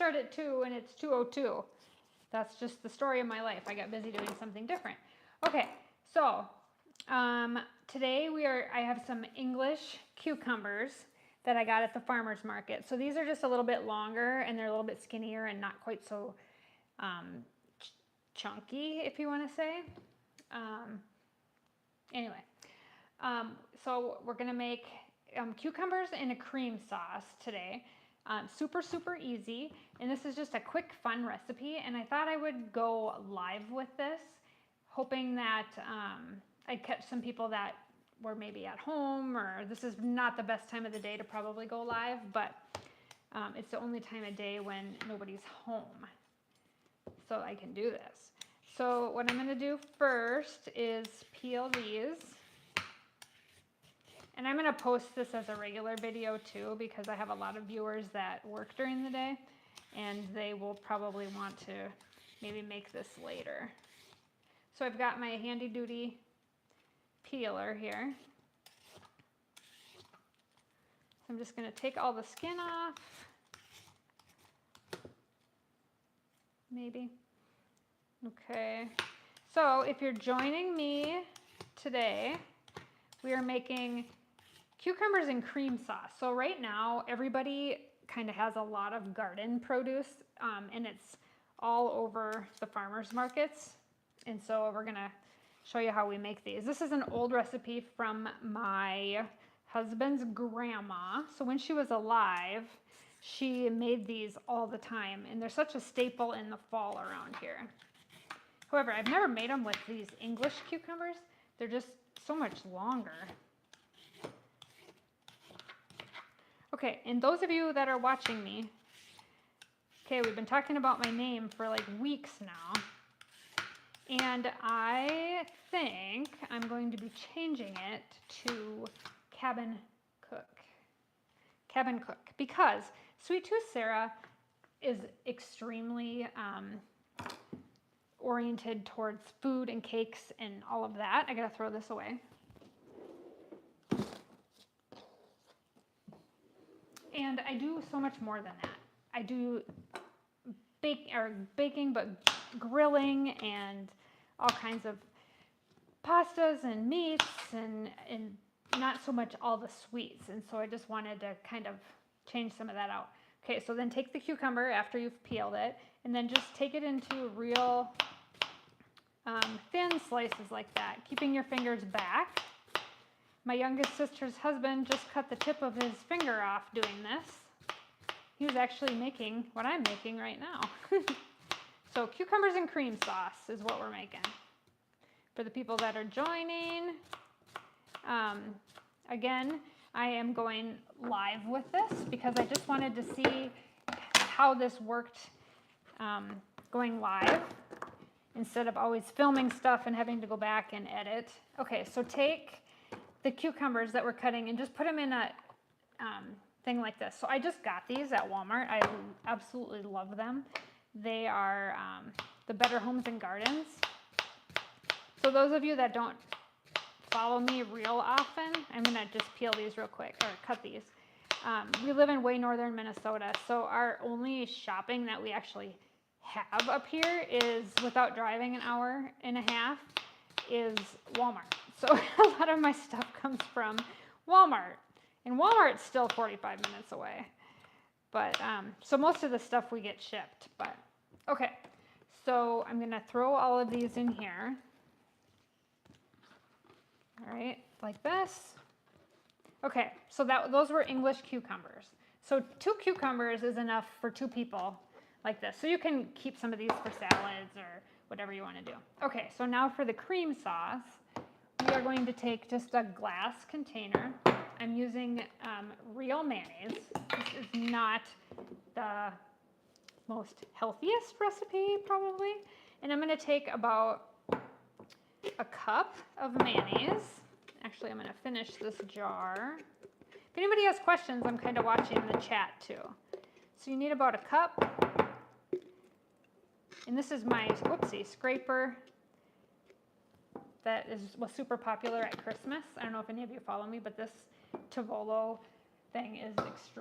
start at 2 and it's 2:02. That's just the story of my life. I got busy doing something different. Okay, so today I have some English cucumbers that I got at the farmer's market. So these are just a little bit longer and they're a little bit skinnier and not quite so chunky, if you want to say. Anyway, so we're gonna make cucumbers in a cream sauce today. Super, super easy. And this is just a quick, fun recipe. And I thought I would go live with this, hoping that I'd catch some people that were maybe at home, or this is not the best time of the day to probably go live, but it's the only time of day when nobody's home. So I can do this. So what I'm gonna do first is peel these. And I'm going to post this as a regular video too, because I have a lot of viewers that work during the day and they will probably want to maybe make this later. So I've got my handy duty peeler here. So I'm just going to take all the skin off. Maybe. Okay. So if you're joining me today, we are making cucumbers and cream sauce. So right now, everybody kind of has a lot of garden produce, and it's all over the farmers markets. And so we're gonna show you how we make these. This is an old recipe from my husband's grandma. So when she was alive, she made these all the time, and they're such a staple in the fall around here. However, I've never made them with these English cucumbers. They're just so much longer. Okay, and those of you that are watching me, okay, we've been talking about my name for like weeks now, and I think I'm going to be changing it to Cabin Cook. Cabin Cook, because Sweet Tooth Sarah is extremely oriented towards food and cakes and all of that. I gotta throw this away. And I do so much more than that. I do baking, but grilling and all kinds of pastas and meats and not so much all the sweets. And so I just wanted to kind of change some of that out. Okay, so then take the cucumber after you've peeled it and then just take it into real thin slices like that, keeping your fingers back. My youngest sister's husband just cut the tip of his finger off doing this. He was actually making what I'm making right now. So cucumbers and cream sauce is what we're making. For the people that are joining, again, I am going live with this because I just wanted to see how this worked going live instead of always filming stuff and having to go back and edit. Okay, so take the cucumbers that we're cutting and just put them in a thing like this. So I just got these at Walmart. I absolutely love them. They are the Better Homes and Gardens. So those of you that don't follow me real often, I'm gonna just peel these real quick, or cut these. We live in way northern Minnesota, so our only shopping that we actually have up here is, without driving an hour and a half, is Walmart. So a lot of my stuff comes from Walmart, and Walmart's still 45 minutes away. But so most of the stuff we get shipped. But okay, so I'm gonna throw all of these in here. All right, like this. Okay, so those were English cucumbers. So 2 cucumbers is enough for 2 people like this. So you can keep some of these for salads or whatever you want to do. Okay, so now for the cream sauce, we are going to take just a glass container. I'm using real mayonnaise. This is not the most healthiest recipe, probably. And I'm going to take about a cup of mayonnaise. Actually, I'm going to finish this jar. If anybody has questions, I'm kind of watching the chat too. So you need about a cup. And this is my, whoopsie, scraper that was super popular at Christmas. I don't know if any of you follow me, but this Tovolo thing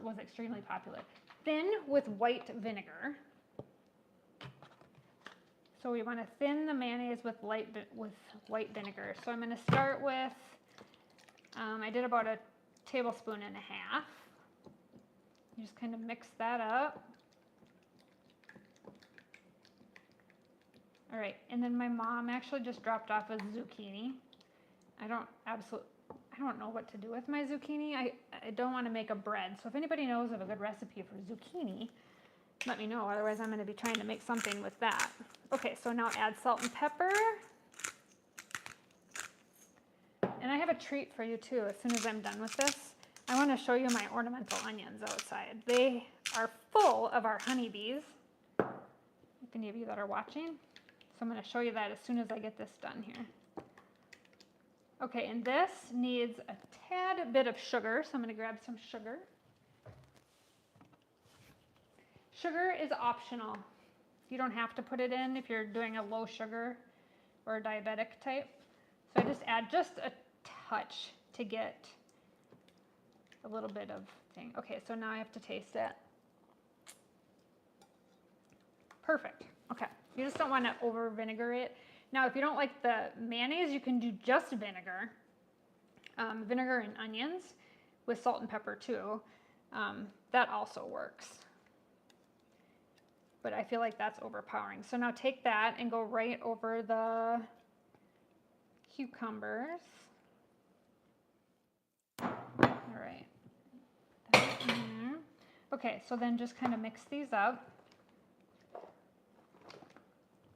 was extremely popular. thin with white vinegar. So we want to thin the mayonnaise with white vinegar. So I'm going to start with, I did about a tablespoon and a half. You just kind of mix that up. All right, and then my mom actually just dropped off a zucchini. I don't know what to do with my zucchini. I don't want to make a bread. So if anybody knows of a good recipe for zucchini, let me know. Otherwise, I'm going to be trying to make something with that. Okay, so now add salt and pepper. And I have a treat for you too. As soon as I'm done with this, I want to show you my ornamental onions outside. They are full of our honeybees, if any of you that are watching. So I'm going to show you that as soon as I get this done here. Okay, and this needs a tad bit of sugar, so I'm going to grab some sugar. Sugar is optional. You don't have to put it in if you're doing a low sugar or a diabetic type. So I just add just a touch to get a little bit of thing. Okay, so now I have to taste it. Perfect. Okay, you just don't want to over vinegar it. Now, if you don't like the mayonnaise, you can do just vinegar. Vinegar and onions with salt and pepper too. That also works. But I feel like that's overpowering. So now take that and go right over the cucumbers. All right. That's in there. Okay, so then just kind of mix these up.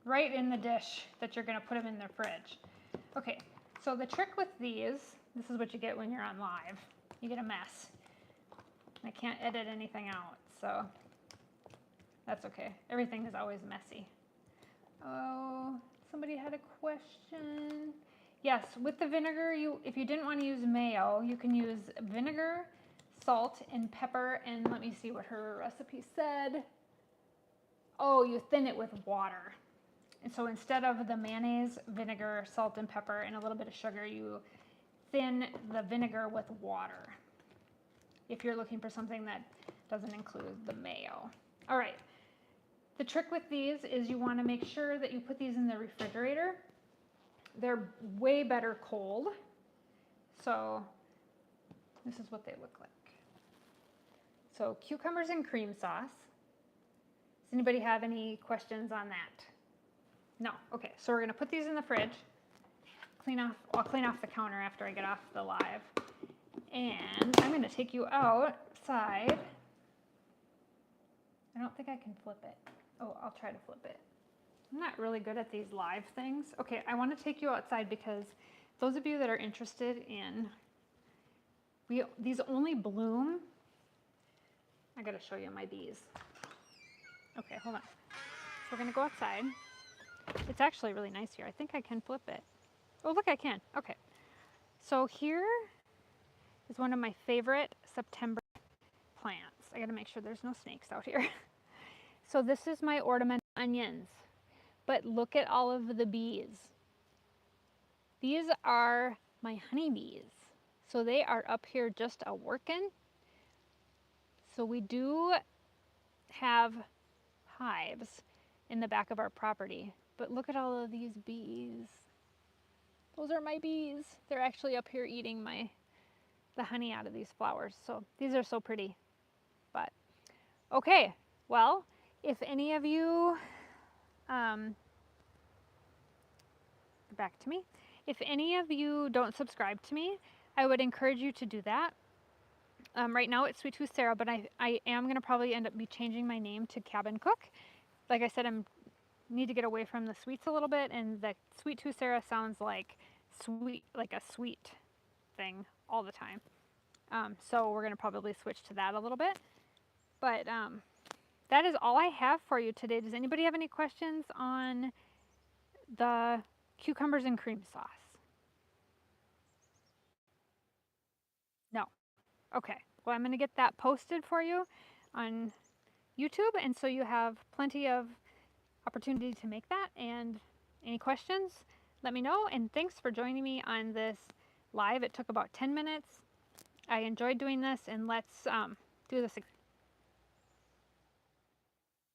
Right in the dish that you're going to put them in the fridge. Okay, so the trick with these, this is what you get when you're on live. You get a mess. I can't edit anything out, so that's okay. Everything is always messy. Oh, somebody had a question. Yes, with the vinegar, if you didn't want to use mayo, you can use vinegar, salt, and pepper, and let me see what her recipe said. Oh, you thin it with water. And so instead of the mayonnaise, vinegar, salt, and pepper, and a little bit of sugar, you thin the vinegar with water. If you're looking for something that doesn't include the mayo. All right. The trick with these is you want to make sure that you put these in the refrigerator. They're way better cold. So this is what they look like. So cucumbers and cream sauce. Does anybody have any questions on that? No. Okay, so we're going to put these in the fridge. I'll clean off the counter after I get off the live. And I'm going to take you outside. I don't think I can flip it. Oh, I'll try to flip it. I'm not really good at these live things. Okay, I want to take you outside because those of you that are interested in, these only bloom. I got to show you my bees. Okay, hold on. So we're going to go outside. It's actually really nice here. I think I can flip it. Oh, look, I can. Okay. So here is one of my favorite September plants. I got to make sure there's no snakes out here. So this is my ornamental onions. But look at all of the bees. These are my honeybees. So they are up here just a working. So we do have hives in the back of our property. But look at all of these bees. Those are my bees. They're actually up here eating the honey out of these flowers. So these are so pretty. But okay, well, if any of you, back to me. If any of you don't subscribe to me, I would encourage you to do that. Right now it's Sweet Tooth Sarah, but I am going to probably end up changing my name to Cabin Cook. Like I said, need to get away from the sweets a little bit, and the Sweet Tooth Sarah sounds like a sweet thing all the time. So we're going to probably switch to that a little bit. But that is all I have for you today. Does anybody have any questions on the cucumbers and cream sauce? No. Okay. Well, I'm going to get that posted for you on YouTube, and so you have plenty of opportunity to make that. And any questions, let me know. And thanks for joining me on this live. It took about 10 minutes. I enjoyed doing this, and let's do this again.